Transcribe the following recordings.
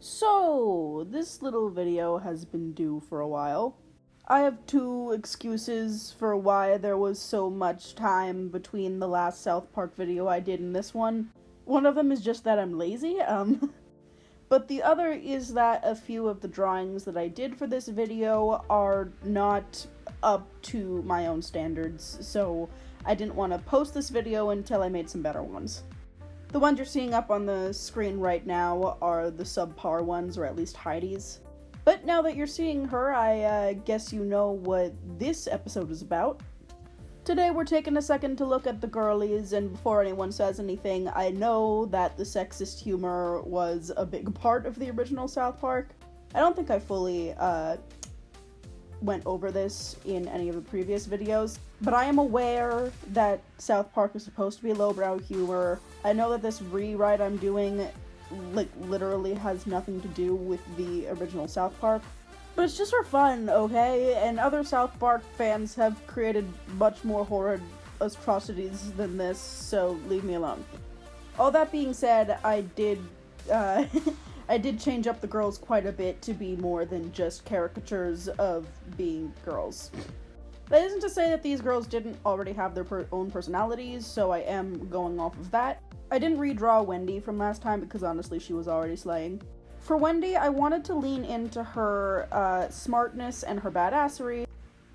So, this little video has been due for a while. I have two excuses for why there was so much time between the last South Park video I did and this one. One of them is just that I'm lazy, but the other is that a few of the drawings that I did for this video are not up to my own standards, so I didn't want to post this video until I made some better ones. The ones you're seeing up on the screen right now are the subpar ones, or at least Heidi's. But now that you're seeing her, I guess you know what this episode is about. Today we're taking a second to look at the girlies, and before anyone says anything, I know that the sexist humor was a big part of the original South Park. I don't think I fully went over this in any of the previous videos, but I am aware that South Park is supposed to be lowbrow humor. I know that this rewrite I'm doing, literally has nothing to do with the original South Park, but it's just for fun, okay? And other South Park fans have created much more horrid atrocities than this, so leave me alone. All that being said, I did change up the girls quite a bit to be more than just caricatures of being girls. That isn't to say that these girls didn't already have their own personalities, so I am going off of that. I didn't redraw Wendy from last time because honestly she was already slaying. For Wendy, I wanted to lean into her smartness and her badassery,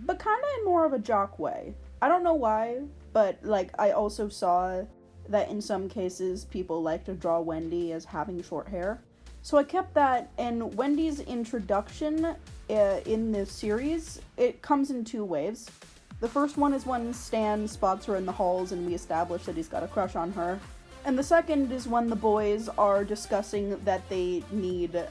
but kinda in more of a jock way. I don't know why, but I also saw that in some cases people like to draw Wendy as having short hair. So I kept that, and Wendy's introduction in this series, it comes in two waves. The first one is when Stan spots her in the halls and we establish that he's got a crush on her. And the second is when the boys are discussing that they need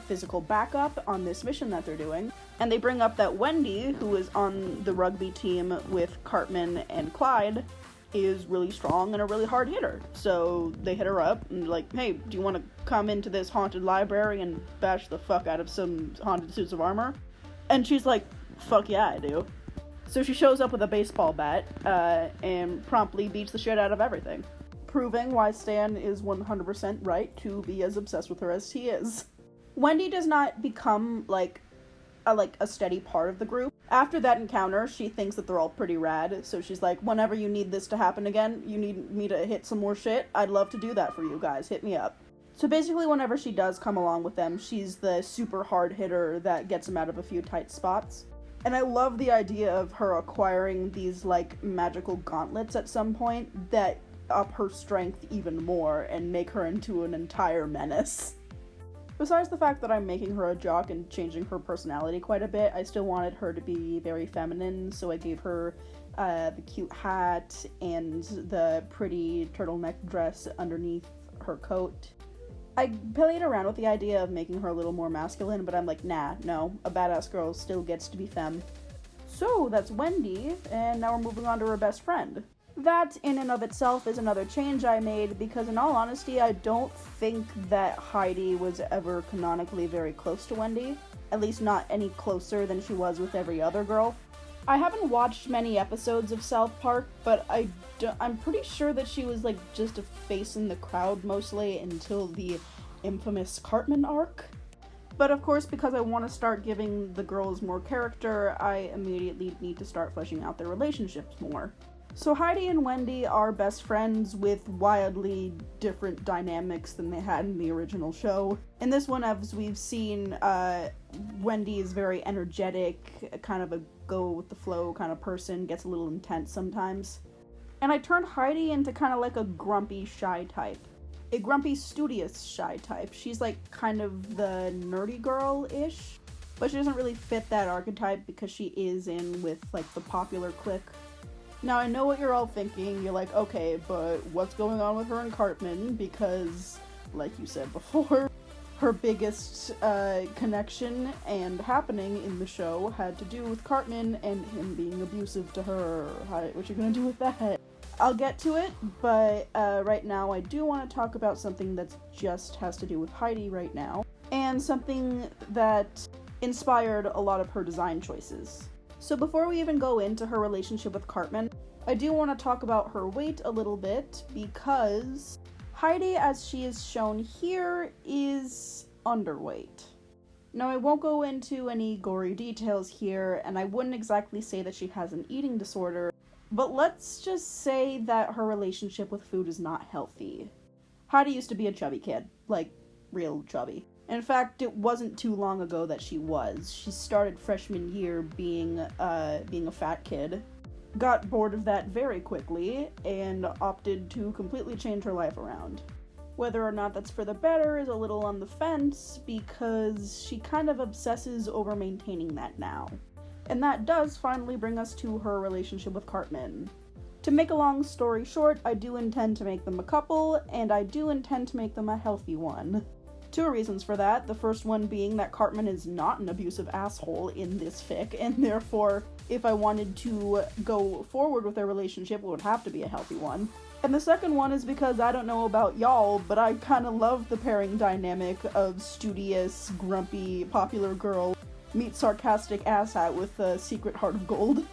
physical backup on this mission that they're doing. And they bring up that Wendy, who is on the rugby team with Cartman and Clyde, is really strong and a really hard hitter. So they hit her up and like, hey, do you want to come into this haunted library and bash the fuck out of some haunted suits of armor? And she's like, fuck yeah, I do. So she shows up with a baseball bat and promptly beats the shit out of everything, proving why Stan is 100% right to be as obsessed with her as he is. Wendy does not become a steady part of the group. After that encounter, she thinks that they're all pretty rad, so she's like, whenever you need this to happen again, you need me to hit some more shit, I'd love to do that for you guys, hit me up. So basically whenever she does come along with them, she's the super hard hitter that gets them out of a few tight spots. And I love the idea of her acquiring these magical gauntlets at some point that up her strength even more and make her into an entire menace. Besides the fact that I'm making her a jock and changing her personality quite a bit, I still wanted her to be very feminine, so I gave her the cute hat and the pretty turtleneck dress underneath her coat. I played around with the idea of making her a little more masculine, but I'm like, nah, no, a badass girl still gets to be femme. So that's Wendy, and now we're moving on to her best friend. That, in and of itself, is another change I made, because in all honesty, I don't think that Heidi was ever canonically very close to Wendy. At least not any closer than she was with every other girl. I haven't watched many episodes of South Park, but I'm pretty sure that she was just a face in the crowd mostly until the infamous Cartman arc. But of course, because I want to start giving the girls more character, I immediately need to start fleshing out their relationships more. So Heidi and Wendy are best friends with wildly different dynamics than they had in the original show. In this one, as we've seen, Wendy is very energetic, kind of a go-with-the-flow kind of person, gets a little intense sometimes. And I turned Heidi into kind of a grumpy, shy type. A grumpy, studious, shy type. She's kind of the nerdy girl-ish, but she doesn't really fit that archetype because she is in with the popular clique. Now, I know what you're all thinking. You're like, okay, but what's going on with her and Cartman? Because, like you said before, her biggest connection and happening in the show had to do with Cartman and him being abusive to her. What you gonna do with that? I'll get to it, but right now I do want to talk about something that just has to do with Heidi right now, and something that inspired a lot of her design choices. So before we even go into her relationship with Cartman, I do want to talk about her weight a little bit, because Heidi, as she is shown here, is underweight. Now, I won't go into any gory details here, and I wouldn't exactly say that she has an eating disorder, but let's just say that her relationship with food is not healthy. Heidi used to be a chubby kid, like, real chubby. In fact, it wasn't too long ago that she was. She started freshman year being a fat kid, got bored of that very quickly, and opted to completely change her life around. Whether or not that's for the better is a little on the fence, because she kind of obsesses over maintaining that now. And that does finally bring us to her relationship with Cartman. To make a long story short, I do intend to make them a couple, and I do intend to make them a healthy one. Two reasons for that, the first one being that Cartman is not an abusive asshole in this fic, and therefore, if I wanted to go forward with their relationship, it would have to be a healthy one. And the second one is because I don't know about y'all, but I kind of love the pairing dynamic of studious, grumpy, popular girl meets sarcastic asshat with a secret heart of gold.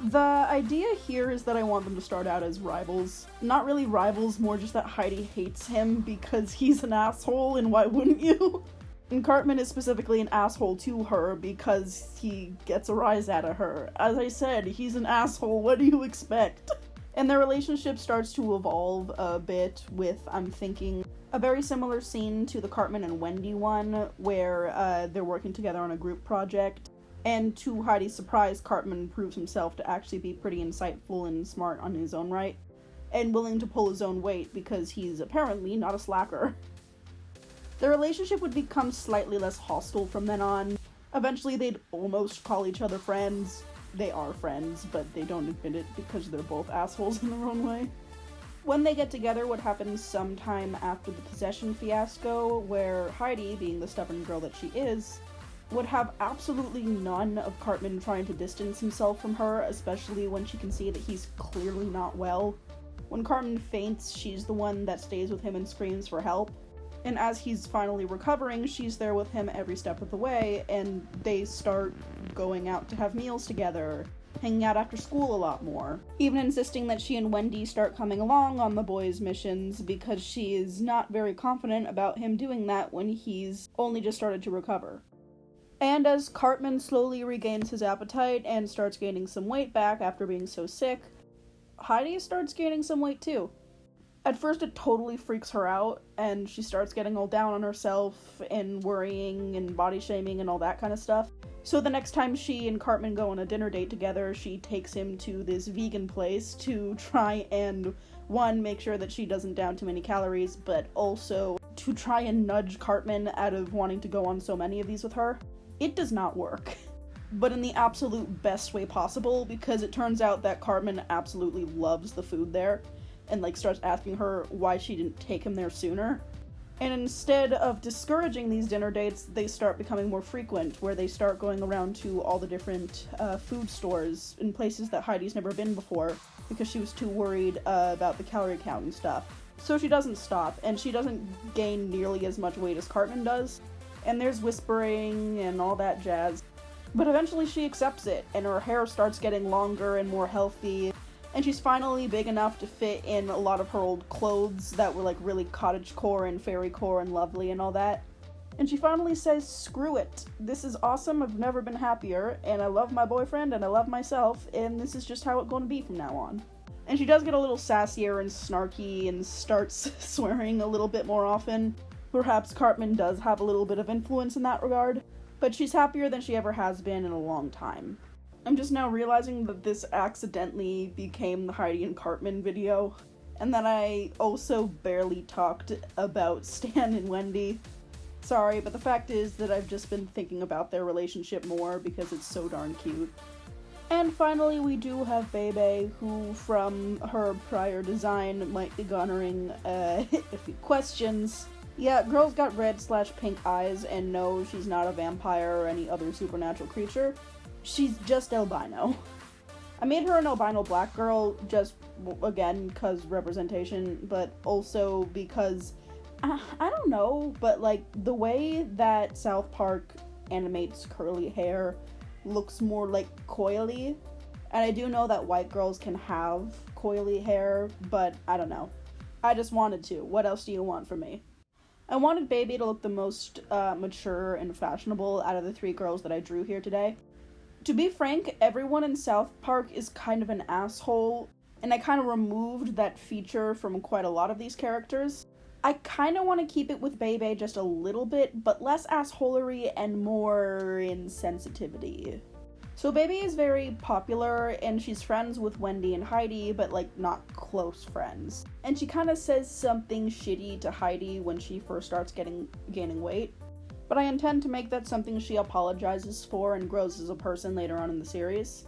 The idea here is that I want them to start out as rivals. Not really rivals, more just that Heidi hates him because he's an asshole, and why wouldn't you? And Cartman is specifically an asshole to her because he gets a rise out of her. As I said, he's an asshole, what do you expect? And their relationship starts to evolve a bit with, I'm thinking, a very similar scene to the Cartman and Wendy one, where they're working together on a group project. And to Heidi's surprise, Cartman proves himself to actually be pretty insightful and smart on his own right, and willing to pull his own weight because he's apparently not a slacker. Their relationship would become slightly less hostile from then on. Eventually they'd almost call each other friends. They are friends, but they don't admit it because they're both assholes in their own way. When they get together, what happens sometime after the possession fiasco, where Heidi, being the stubborn girl that she is, would have absolutely none of Cartman trying to distance himself from her, especially when she can see that he's clearly not well. When Cartman faints, she's the one that stays with him and screams for help. And as he's finally recovering, she's there with him every step of the way, and they start going out to have meals together, hanging out after school a lot more, even insisting that she and Wendy start coming along on the boys' missions because she is not very confident about him doing that when he's only just started to recover. And as Cartman slowly regains his appetite and starts gaining some weight back after being so sick, Heidi starts gaining some weight too. At first it totally freaks her out, and she starts getting all down on herself and worrying and body shaming and all that kind of stuff. So the next time she and Cartman go on a dinner date together, she takes him to this vegan place to try and, one, make sure that she doesn't down too many calories, but also to try and nudge Cartman out of wanting to go on so many of these with her. It does not work. But in the absolute best way possible, because it turns out that Cartman absolutely loves the food there, and starts asking her why she didn't take him there sooner. And instead of discouraging these dinner dates, they start becoming more frequent, where they start going around to all the different food stores in places that Heidi's never been before, because she was too worried about the calorie count and stuff. So she doesn't stop, and she doesn't gain nearly as much weight as Cartman does, and there's whispering and all that jazz. But eventually she accepts it, and her hair starts getting longer and more healthy, and she's finally big enough to fit in a lot of her old clothes that were really cottagecore and fairycore and lovely and all that. And she finally says, screw it, this is awesome, I've never been happier, and I love my boyfriend and I love myself, and this is just how it's going to be from now on. And she does get a little sassier and snarky and starts swearing a little bit more often. Perhaps Cartman does have a little bit of influence in that regard, but she's happier than she ever has been in a long time. I'm just now realizing that this accidentally became the Heidi and Cartman video, and that I also barely talked about Stan and Wendy. Sorry, but the fact is that I've just been thinking about their relationship more because it's so darn cute. And finally, we do have Bebe, who from her prior design might be garnering a few questions. Yeah, girl's got red/pink eyes, and no, she's not a vampire or any other supernatural creature. She's just albino. I made her an albino black girl just, again, because representation, but also because, I don't know, but the way that South Park animates curly hair looks more coily, and I do know that white girls can have coily hair, but I don't know. I just wanted to. What else do you want from me? I wanted Bebe to look the most mature and fashionable out of the 3 girls that I drew here today. To be frank, everyone in South Park is kind of an asshole, and I kind of removed that feature from quite a lot of these characters. I kind of want to keep it with Bebe just a little bit, but less assholery and more insensitivity. So Bebe is very popular, and she's friends with Wendy and Heidi, but like not close friends. And she kind of says something shitty to Heidi when she first starts gaining weight. But I intend to make that something she apologizes for and grows as a person later on in the series.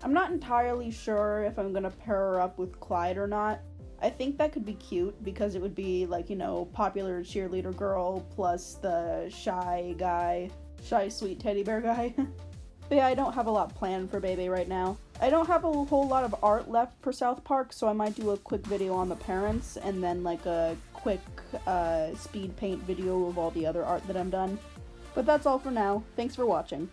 I'm not entirely sure if I'm gonna pair her up with Clyde or not. I think that could be cute because it would be like, you know, popular cheerleader girl plus the shy sweet teddy bear guy. But yeah, I don't have a lot planned for Bebe right now. I don't have a whole lot of art left for South Park, so I might do a quick video on the parents and then like a quick speed paint video of all the other art that I'm done. But that's all for now. Thanks for watching.